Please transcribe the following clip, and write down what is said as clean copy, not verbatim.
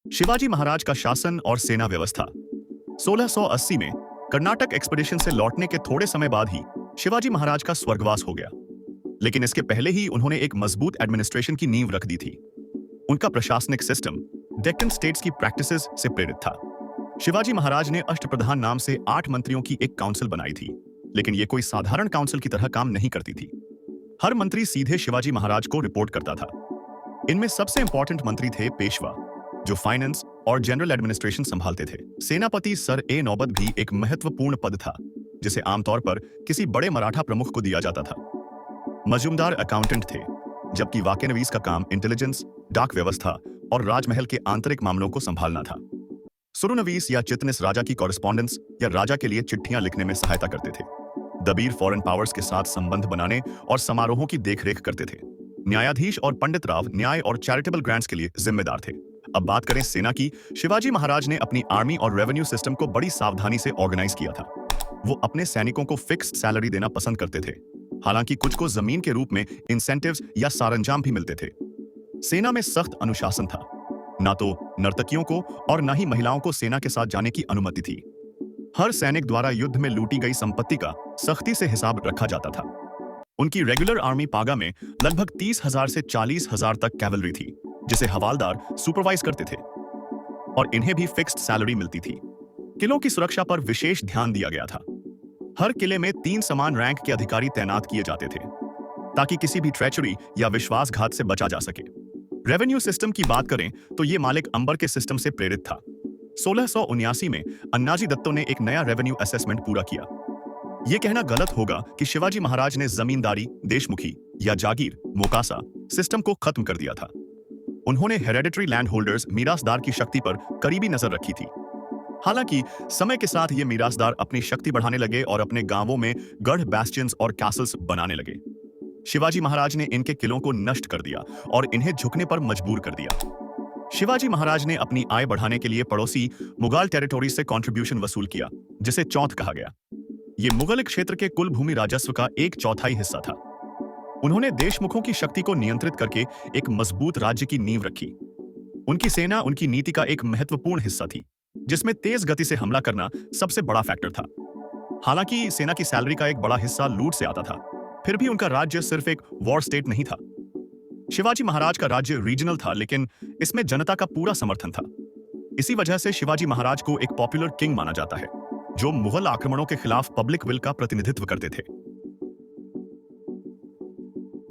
शिवाजी महाराज का शासन और सेना व्यवस्था। 1680 में कर्नाटक एक्सपीडिशन से लौटने के थोड़े समय बाद ही शिवाजी महाराज का स्वर्गवास हो गया। लेकिन इसके पहले ही उन्होंने एक मजबूत एडमिनिस्ट्रेशन की नींव रख दी थी। उनका प्रशासनिक सिस्टम डेक्कन स्टेट्स की प्रैक्टिसेस से प्रेरित था। शिवाजी महाराज ने अष्टप्रधान नाम से 8 मंत्रियों की एक काउंसिल बनाई थी, लेकिन यह कोई साधारण काउंसिल की तरह काम नहीं करती थी। हर मंत्री सीधे शिवाजी महाराज को रिपोर्ट करता था। इनमें सबसे इंपॉर्टेंट मंत्री थे पेशवा, जो फाइनेंस और जनरल एडमिनिस्ट्रेशन संभालते थे। सेनापति सर ए नौबत भी एक महत्वपूर्ण पद था, जिसे आमतौर पर किसी बड़े मराठा प्रमुख को दिया जाता था। मजूमदार अकाउंटेंट थे, जबकि वाकेनवीस का काम इंटेलिजेंस, डाक व्यवस्था और राजमहल के आंतरिक मामलों को संभालना था। सुरुनवीस या चितनिस राजा की कॉरेस्पॉन्डेंस या राजा के लिए चिट्ठियां लिखने में सहायता करते थे। दबीर फॉरेन पावर्स के साथ संबंध बनाने और समारोहों की देखरेख करते थे। न्यायाधीश और पंडित राव न्याय और चैरिटेबल ग्रांट्स के लिए जिम्मेदार थे। अब बात करें सेना की। शिवाजी महाराज ने अपनी आर्मी और रेवेन्यू सिस्टम को बड़ी सावधानी से ऑर्गेनाइज किया था। वो अपने सैनिकों को फिक्स सैलरी देना पसंद करते थे, हालांकि कुछ को जमीन के रूप में इंसेंटिव्स या सारंजाम भी मिलते थे। सेना में सख्त अनुशासन था। ना तो नर्तकियों को और ना ही महिलाओं को सेना के साथ जाने की अनुमति थी। हर सैनिक द्वारा युद्ध में लूटी गई संपत्ति का सख्ती से हिसाब रखा जाता था। उनकी रेगुलर आर्मी पागा में लगभग 30,000 से 40,000 तक कैवलरी थी, जिसे हवालदार सुपरवाइज करते थे, और इन्हें भी फिक्स्ड सैलरी मिलती थी। किलों की सुरक्षा पर विशेष ध्यान दिया गया था। हर किले में 3 समान रैंक के अधिकारी तैनात किए जाते थे, ताकि किसी भी ट्रेचरी या विश्वासघात से बचा जा सके। रेवेन्यू सिस्टम की बात करें तो यह मालिक अंबर के सिस्टम से प्रेरित था। 1679 में अन्नाजी दत्तो ने एक नया रेवेन्यू असेसमेंट पूरा किया। यह कहना गलत होगा कि शिवाजी महाराज ने जमींदारी, देशमुखी या जागीर मोकासा सिस्टम को खत्म कर दिया था। उन्होंने हेरेडिटरी लैंड होल्डर्स मीरासदार की शक्ति पर करीबी नजर रखी थी। हालांकि समय के साथ ये मीरासदार अपनी शक्ति बढ़ाने लगे और अपने गांवों में गढ़, बैस्टियंस और कैसल्स बनाने लगे। शिवाजी महाराज ने इनके किलों को नष्ट कर दिया और इन्हें झुकने पर मजबूर कर दिया। शिवाजी महाराज ने अपनी आय बढ़ाने के लिए पड़ोसी मुगल टेरिटोरीज से कंट्रीब्यूशन वसूल किया, जिसे चौथ कहा गया। यह मुगल क्षेत्र के कुल भूमि राजस्व का 1/4 हिस्सा था। उन्होंने देशमुखों की शक्ति को नियंत्रित करके एक मजबूत राज्य की नींव रखी। उनकी सेना उनकी नीति का एक महत्वपूर्ण हिस्सा थी, जिसमें तेज गति से हमला करना सबसे बड़ा फैक्टर था। हालांकि सेना की सैलरी का एक बड़ा हिस्सा लूट से आता था, फिर भी उनका राज्य सिर्फ एक वॉर स्टेट नहीं था। शिवाजी महाराज का राज्य रीजनल था, लेकिन इसमें जनता का पूरा समर्थन था। इसी वजह से शिवाजी महाराज को एक पॉपुलर किंग माना जाता है, जो मुगल आक्रमणों के खिलाफ पब्लिक विल का प्रतिनिधित्व करते थे।